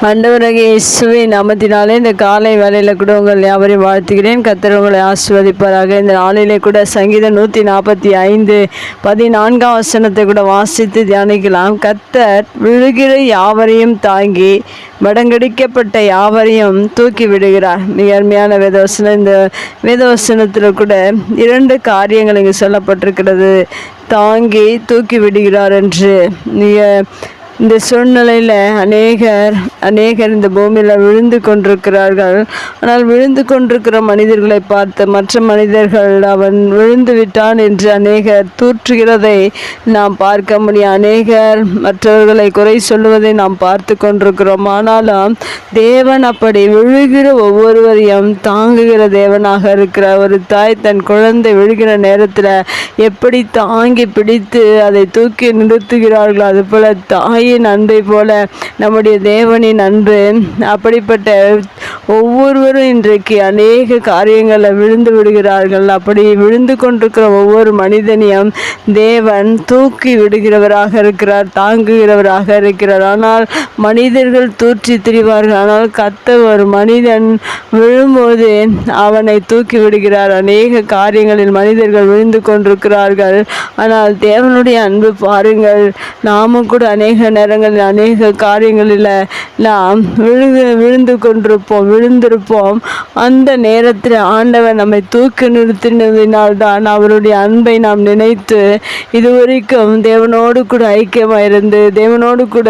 ஆண்டவராகிய இயேசுவின் நாமத்தினாலே இந்த காலை வேளையில் கூட உங்கள் யாவரையும் வாழ்த்துகிறேன். கர்த்தர் உங்களை ஆசீர்வதிப்பாராக. இந்த நாளிலே கூட சங்கீதம் 145:14 கூட வாசித்து தியானிக்கலாம். கர்த்தர் விழுகிற யாவரையும் தாங்கி மடங்கடிக்கப்பட்ட யாவரையும் தூக்கி விடுகிறார். மிக அருமையான வேதவசனம். இந்த வேதவசனத்தில் கூட 2 காரியங்கள் இங்கு சொல்லப்பட்டிருக்கிறது. தாங்கி தூக்கி விடுகிறார் என்று. இந்த சூழ்நிலையில் அநேகர் இந்த பூமியில் விழுந்து கொண்டிருக்கிறார்கள். ஆனால் விழுந்து கொண்டிருக்கிற மனிதர்களை பார்த்து மற்ற மனிதர்கள் அவன் விழுந்து விட்டான் என்று அநேகர் தூற்றுகிறதை நாம் பார்க்க முடியும். அநேகர் மற்றவர்களை குறை சொல்லுவதை நாம் பார்த்து கொண்டிருக்கிறோம். ஆனாலும் தேவன் அப்படி விழுகிற ஒவ்வொருவரையும் தாங்குகிற தேவனாக இருக்கிறார். ஒரு தாய் தன் குழந்தை விழுகிற நேரத்தில் எப்படி தாங்கி பிடித்து அதை தூக்கி நிறுத்துகிறார்களோ அதுபோல தாயின் அன்பை போல நம்முடைய தேவனின் அன்பு. அப்படிப்பட்ட ஒவ்வொருவரும் இன்றைக்கு அநேக காரியங்களில் விழுந்து விடுகிறார்கள். அப்படி விழுந்து கொண்டிருக்கிற ஒவ்வொரு மனிதனையும் தேவன் தூக்கி விடுகிறவராக இருக்கிறார், தாங்குகிறவராக இருக்கிறார். ஆனால் மனிதர்கள் தூற்றி திரிவார்கள். ஆனால் கர்த்தர் ஒரு மனிதன் விழும்போது அவனை தூக்கி விடுகிறார். அநேக காரியங்களில் மனிதர்கள் விழுந்து கொண்டிருக்கிறார்கள். ஆனால் தேவனுடைய அன்பு பாருங்கள். நாமும் கூட அநேக நேரங்களில் அநேக காரியங்களில் நாம் விழுந்திருப்போம். அந்த நேரத்தில் ஆண்டவர் நம்மை தூக்கி நிறுத்தினதினால்தான் அவருடைய அன்பை நாம் நினைத்து இதுவரைக்கும் தேவனோடு கூட ஐக்கியமாயிருந்து தேவனோடு கூட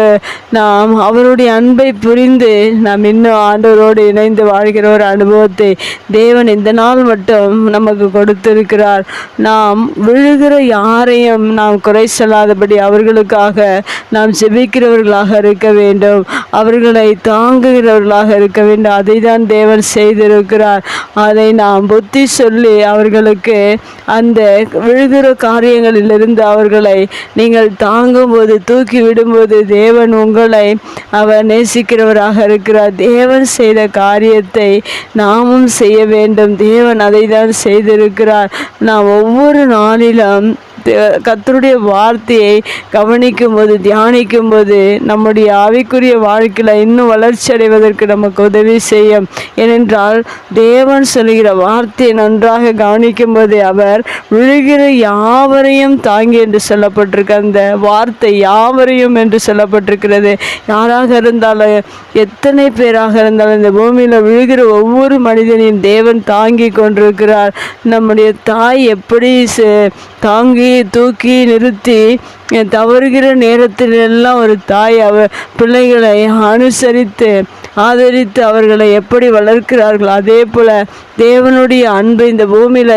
நாம் அவருடைய அன்பை புரிந்து நாம் இன்னும் ஆண்டவரோடு இணைந்து வாழ்கிற ஒரு அனுபவத்தை தேவன் இந்த நாள் மட்டும் நமக்கு கொடுத்திருக்கிறார். நாம் விழுகிற யாரையும் நாம் குறை சொல்லாதபடி அவர்களுக்காக நாம் ஜெபிக்கிறவர்களாக இருக்க வேண்டும், அவர்களை தாங்குகிறவர்களாக இருக்க வேண்டும். அதை தான் தேவன் செய்திருக்கிறார். அதை நாம் புத்தி சொல்லி அவர்களுக்கு அந்த விழுகிற காரியங்களிலிருந்து அவர்களை நீங்கள் தாங்கும்போது தூக்கி விடும்போது தேவன் உங்களை அவர் நேசிக்கிறவராக இருக்கிறார். தேவன் செய்த காரியத்தை நாமும் செய்ய வேண்டும். தேவன் அதை தான் செய்திருக்கிறார். நாம் ஒவ்வொரு நாளிலும் கர்த்தருடைய வார்த்தையை கவனிக்கும் போது தியானிக்கும் போது நம்முடைய ஆவிக்குரிய வாழ்க்கையில் இன்னும் வளர்ச்சி அடைவதற்கு நமக்கு உதவி செய்யும். ஏனென்றால் தேவன் சொல்கிற வார்த்தையை நன்றாக கவனிக்கும் போது அவர் விழுகிற யாவரையும் தாங்கி என்று சொல்லப்பட்டிருக்கு. அந்த வார்த்தை யாவரையும் என்று சொல்லப்பட்டிருக்கிறது. யாராக இருந்தாலும் எத்தனை பேராக இருந்தாலும் இந்த பூமியில் விழுகிற ஒவ்வொரு மனிதனையும் தேவன் தாங்கி கொண்டிருக்கிறார். நம்முடைய தாய் எப்படி தாங்கி தூக்கி நிறுத்தி தவறுகிற நேரத்தில் எல்லாம் ஒரு தாய் பிள்ளைகளை அனுசரித்து ஆதரித்து அவர்களை எப்படி வளர்க்கிறார்கள் அதே போல தேவனுடைய அன்பு இந்த பூமியில்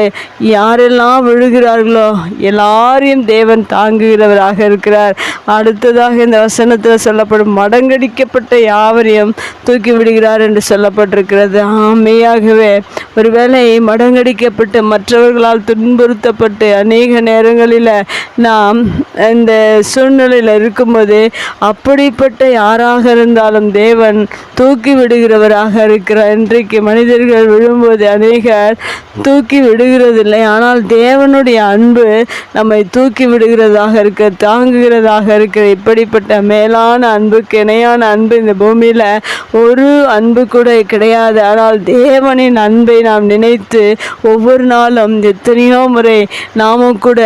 யாரெல்லாம் விழுகிறார்களோ எல்லாரையும் தேவன் தாங்குகிறவராக இருக்கிறார். அடுத்ததாக இந்த வசனத்தில் சொல்லப்படும் மடங்கடிக்கப்பட்ட யாவரையும் தூக்கி விடுகிறார் என்று சொல்லப்பட்டிருக்கிறது. மெய்யாகவே ஒருவேளை மடங்கடிக்கப்பட்டு மற்றவர்களால் துன்புறுத்தப்பட்டு அநேக நேரங்களில் நாம் இந்த சூழ்நிலையில் இருக்கும்போது அப்படிப்பட்ட யாராக இருந்தாலும் தேவன் தூக்கி விடுகிறவராக இருக்கிறார். இன்றைக்கு மனிதர்கள் விழும்போது அநேகர் தூக்கி விடுகிறதில்லை. ஆனால் தேவனுடைய அன்பு நம்மை தூக்கி விடுகிறதாக இருக்க தாங்குகிறதாக இருக்கிற இப்படிப்பட்ட மேலான அன்புக்கு இணையான அன்பு இந்த பூமியில் ஒரு அன்பு கூட கிடையாது. ஆனால் தேவனின் அன்பை நாம் நினைத்து ஒவ்வொரு நாளும் எத்தனையோ முறை நாமும் கூட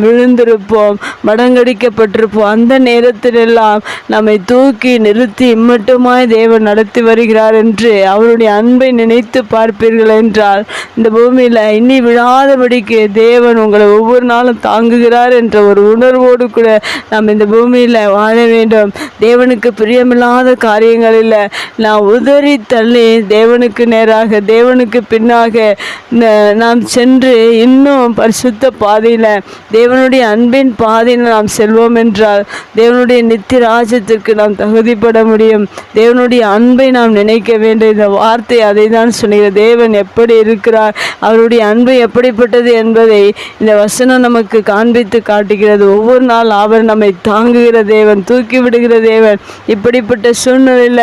விழுந்திருப்போம், மடங்கடிக்கப்பட்டிருப்போம். அந்த நேரத்திலெல்லாம் நம்மை தூக்கி நிறுத்தி இம்மட்டுமாய் தேவன் நடத்தி வருகிறார் என்று அவருடைய அன்பை நினைத்து பார்ப்பீர்கள் என்றால் இந்த பூமியில் இனி விழாதபடிக்கு தேவன் உங்களை ஒவ்வொரு நாளும் தாங்குகிறார் என்ற ஒரு உணர்வோடு கூட நாம் இந்த பூமியில் வாழ வேண்டும். தேவனுக்கு பிரியமில்லாத காரியங்களில் நாம் உதறி தள்ளி தேவனுக்கு நேராக தேவனுக்கு பின்னாக நாம் சென்று இன்னும் பரிசுத்த பாதையில் தேவனுடைய அன்பின் பாதையில் நாம் செல்வோம் என்றால் தேவனுடைய நித்திய ராஜ்யத்திற்கு நாம் தகுதிப்பட முடியும். தேவனுடைய அன்பு அன்பை நாம் நினைக்க வேண்டும். இந்த வார்த்தை அதை தான் சொன்ன தேவன் எப்படி இருக்கிறார், அவருடைய அன்பு எப்படிப்பட்டது என்பதை இந்த வசனம் நமக்கு காண்பித்து காட்டுகிறது. ஒவ்வொரு நாள் அவர் நம்மை தாங்குகிற தேவன், தூக்கி விடுகிற தேவன். இப்படிப்பட்ட சூழ்நிலையில்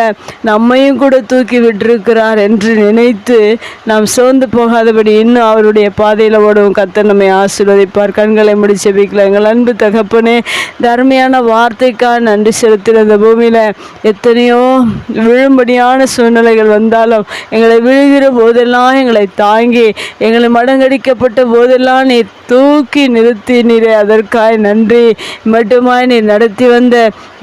நம்மையும் கூட தூக்கி விட்டிருக்கிறார் என்று நினைத்து நாம் சோர்ந்து போகாதபடி இன்னும் அவருடைய பாதையில் ஓடும். கர்த்தர் நம்மை ஆசீர்வதிப்பார். கண்களை முடி ஜெபிக்கலாம். எங்கள் அன்பு தகப்பனே, தர்மையான வார்த்தைக்காக நன்றி செலுத்துகிற இந்த பூமியில் எத்தனையோ விழும்படியான சூழ்நிலைகள் வந்தாலும் எங்களை விழுகிற போதெல்லாம் எங்களை தாங்கி, எங்களை மடங்கடிக்கப்பட்ட போதெல்லாம் நீ தூக்கி நிறுத்தினீரே, அதற்காய் நன்றி. மட்டுமாய் நீ நடத்தி வந்த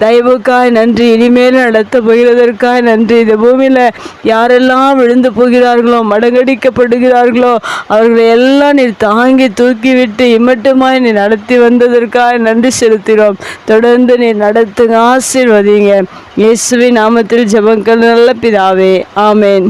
தயவுக்காய் நன்றி. இனிமேலும் நடத்த போகிறதற்காய் நன்றி. இந்த பூமியில் யாரெல்லாம் விழுந்து போகிறார்களோ, மடங்கடிக்கப்படுகிறார்களோ, அவர்களை எல்லாம் நீ தாங்கி தூக்கி விட்டு இம்மட்டுமாய் நீ நடத்தி வந்ததற்காக நன்றி செலுத்தினோம். தொடர்ந்து நீ நடத்துங்க, ஆசீர்வதிங்க. இயேசுவின் நாமத்தில் ஜெபங்கள் நல்ல பிதாவே, ஆமேன்.